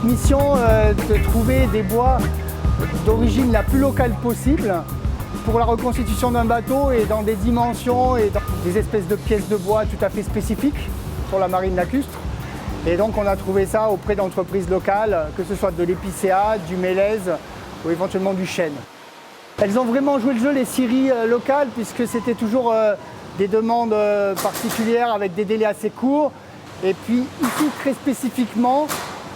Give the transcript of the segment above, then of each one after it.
mission de trouver des bois d'origine la plus locale possible pour la reconstitution d'un bateau et dans des dimensions et dans des espèces de pièces de bois tout à fait spécifiques pour la marine lacustre. Et donc on a trouvé ça auprès d'entreprises locales, que ce soit de l'épicéa, du mélèze ou éventuellement du chêne. Elles ont vraiment joué le jeu, les scieries locales, puisque c'était toujours des demandes particulières avec des délais assez courts. Et puis ici, très spécifiquement,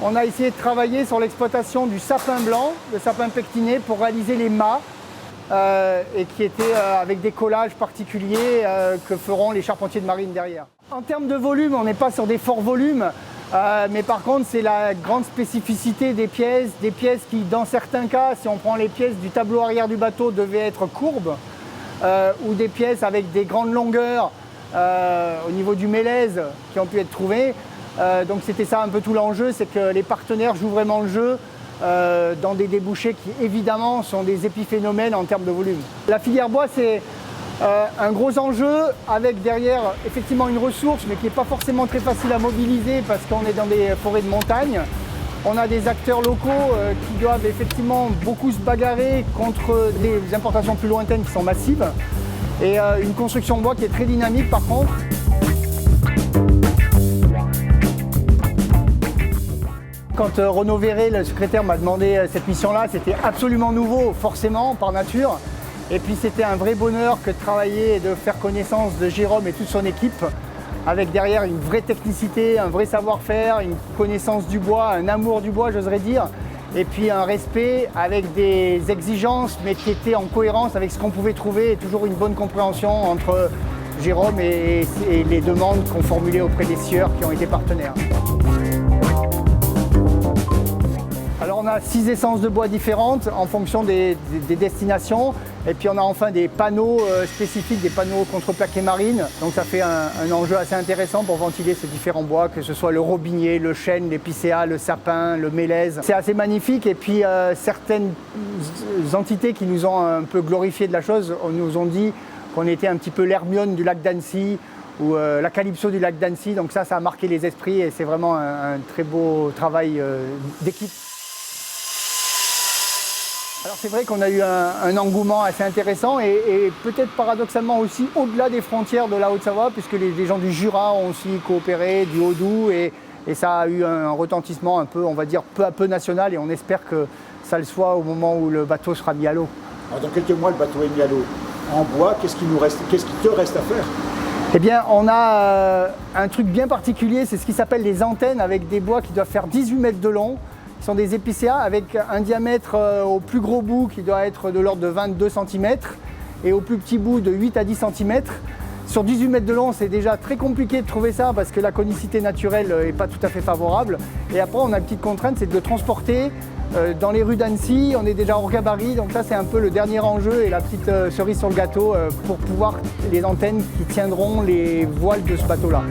on a essayé de travailler sur l'exploitation du sapin blanc, le sapin pectiné, pour réaliser les mâts, et qui étaient avec des collages particuliers que feront les charpentiers de marine derrière. En termes de volume, on n'est pas sur des forts volumes, mais par contre, c'est la grande spécificité des pièces qui, dans certains cas, si on prend les pièces du tableau arrière du bateau, devaient être courbes, ou des pièces avec des grandes longueurs au niveau du mélèze qui ont pu être trouvées. Donc c'était ça un peu tout l'enjeu, c'est que les partenaires jouent vraiment le jeu dans des débouchés qui évidemment sont des épiphénomènes en termes de volume. La filière bois, c'est un gros enjeu avec derrière effectivement une ressource mais qui n'est pas forcément très facile à mobiliser parce qu'on est dans des forêts de montagne. On a des acteurs locaux qui doivent effectivement beaucoup se bagarrer contre des importations plus lointaines qui sont massives et une construction bois qui est très dynamique par contre. Quand Renaud Verret, le secrétaire, m'a demandé cette mission-là, c'était absolument nouveau, forcément, par nature. Et puis c'était un vrai bonheur que de travailler et de faire connaissance de Jérôme et toute son équipe, avec derrière une vraie technicité, un vrai savoir-faire, une connaissance du bois, un amour du bois, j'oserais dire, et puis un respect avec des exigences, mais qui étaient en cohérence avec ce qu'on pouvait trouver, et toujours une bonne compréhension entre Jérôme et les demandes qu'on formulait auprès des scieurs qui ont été partenaires. Alors on a 6 essences de bois différentes en fonction des destinations et puis on a enfin des panneaux spécifiques, des panneaux contreplaqués marines. Donc ça fait un enjeu assez intéressant pour ventiler ces différents bois, que ce soit le robinier, le chêne, l'épicéa, le sapin, le mélèze. C'est assez magnifique et puis certaines entités qui nous ont un peu glorifié de la chose nous ont dit qu'on était un petit peu l'Hermione du lac d'Annecy ou la Calypso du lac d'Annecy. Donc ça a marqué les esprits et c'est vraiment un très beau travail d'équipe. Alors c'est vrai qu'on a eu un engouement assez intéressant et peut-être paradoxalement aussi au-delà des frontières de la Haute-Savoie puisque les gens du Jura ont aussi coopéré, du Haut-Doubs et ça a eu un retentissement un peu, on va dire, peu à peu national et on espère que ça le soit au moment où le bateau sera mis à l'eau. Alors dans quelques mois, le bateau est mis à l'eau. En bois, qu'est-ce qui te reste à faire? Eh bien, on a un truc bien particulier, c'est ce qui s'appelle les antennes avec des bois qui doivent faire 18 mètres de long. Ce sont des épicéas avec un diamètre au plus gros bout qui doit être de l'ordre de 22 cm et au plus petit bout de 8 à 10 cm. Sur 18 mètres de long, c'est déjà très compliqué de trouver ça parce que la conicité naturelle n'est pas tout à fait favorable. Et après, on a une petite contrainte, c'est de le transporter dans les rues d'Annecy. On est déjà hors gabarit, donc ça c'est un peu le dernier enjeu et la petite cerise sur le gâteau pour pouvoir les antennes qui tiendront les voiles de ce bateau-là.